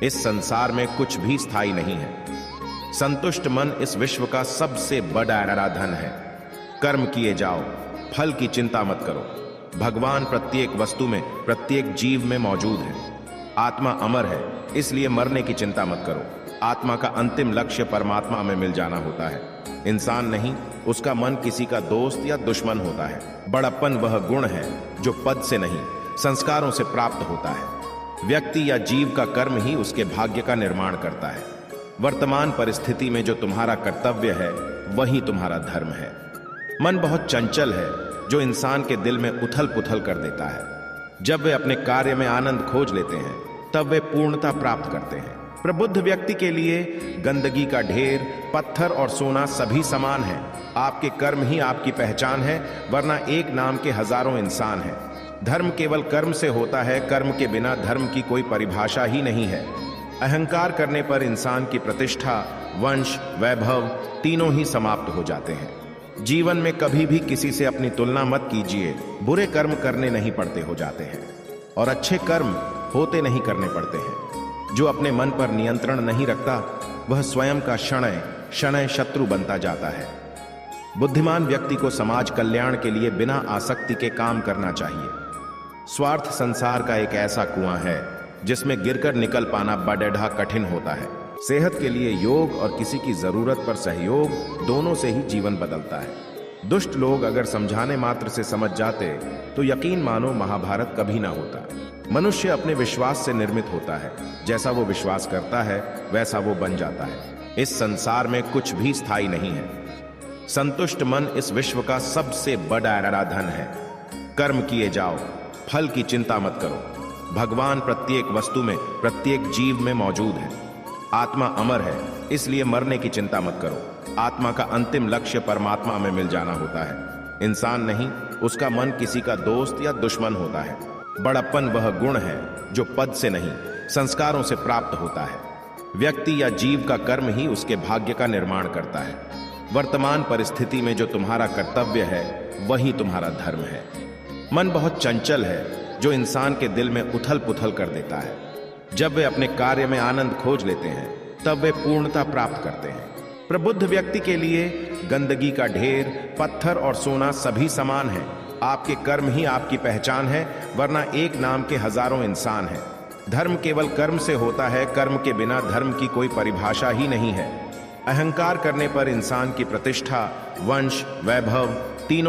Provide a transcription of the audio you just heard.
इस संसार में कुछ भी स्थायी नहीं है। संतुष्ट मन इस विश्व का सबसे बड़ा धन है। कर्म किए जाओ, फल की चिंता मत करो। भगवान प्रत्येक वस्तु में, प्रत्येक जीव में मौजूद है। आत्मा अमर है, इसलिए मरने की चिंता मत करो। आत्मा का अंतिम लक्ष्य परमात्मा में मिल जाना होता है। इंसान नहीं, उसका मन किसी का दोस्त या दुश्मन होता है। बड़प्पन वह गुण है जो पद से नहीं, संस्कारों से प्राप्त होता है। व्यक्ति या जीव का कर्म ही उसके भाग्य का निर्माण करता है। वर्तमान परिस्थिति में जो तुम्हारा कर्तव्य है, वही तुम्हारा धर्म है। मन बहुत चंचल है, जो इंसान के दिल में उथल पुथल कर देता है। जब वे अपने कार्य में आनंद खोज लेते हैं, तब वे पूर्णता प्राप्त करते हैं। प्रबुद्ध व्यक्ति के लिए गंदगी का ढेर, पत्थर और सोना सभी समान है। आपके कर्म ही आपकी पहचान है, वरना एक नाम के हजारों इंसान हैं। धर्म केवल कर्म से होता है, कर्म के बिना धर्म की कोई परिभाषा ही नहीं है। अहंकार करने पर इंसान की प्रतिष्ठा, वंश, वैभव तीनों ही समाप्त हो जाते हैं। जीवन में कभी भी किसी से अपनी तुलना मत कीजिए। बुरे कर्म करने नहीं पड़ते हो जाते हैं, और अच्छे कर्म होते नहीं करने पड़ते हैं। जो अपने मन पर नियंत्रण नहीं रखता, वह स्वयं का शनय शनय शत्रु बनता जाता है। बुद्धिमान व्यक्ति को समाज कल्याण के लिए बिना आसक्ति के काम करना चाहिए। स्वार्थ संसार का एक ऐसा कुआं है जिसमें गिरकर निकल पाना बड़ा कठिन होता है। सेहत के लिए योग और किसी की जरूरत पर सहयोग, दोनों से ही जीवन बदलता है। दुष्ट लोग अगर समझाने मात्र से समझ जाते तो यकीन मानो महाभारत कभी ना होता। मनुष्य अपने विश्वास से निर्मित होता है। जैसा वो विश्वास करता है, वैसा वो बन जाता है। इस संसार में कुछ भी स्थायी नहीं है। संतुष्ट मन इस विश्व का सबसे बड़ा धन है। कर्म किए जाओ, फल की चिंता मत करो। भगवान प्रत्येक वस्तु में, प्रत्येक जीव में मौजूद है। आत्मा अमर है, इसलिए मरने की चिंता मत करो। आत्मा का अंतिम लक्ष्य परमात्मा में मिल जाना होता है। इंसान नहीं, उसका मन किसी का दोस्त या दुश्मन होता है। बड़प्पन वह गुण है जो पद से नहीं, संस्कारों से प्राप्त होता है। व्यक्ति या जीव का कर्म ही उसके भाग्य का निर्माण करता है। वर्तमान परिस्थिति में जो तुम्हारा कर्तव्य है, वही तुम्हारा धर्म है। मन बहुत चंचल है, जो इंसान के दिल में उथल पुथल कर देता है। जब वे अपने कार्य में आनंद खोज लेते हैं, तब वे पूर्णता प्राप्त करते हैं। प्रबुद्ध व्यक्ति के लिए गंदगी का ढेर, पत्थर और सोना सभी समान है। आपके कर्म ही आपकी पहचान है, वरना एक नाम के हजारों इंसान हैं। धर्म केवल कर्म से होता है, कर्म के बिना धर्म की कोई परिभाषा ही नहीं है। अहंकार करने पर इंसान की प्रतिष्ठा, वंश, वैभव तीनों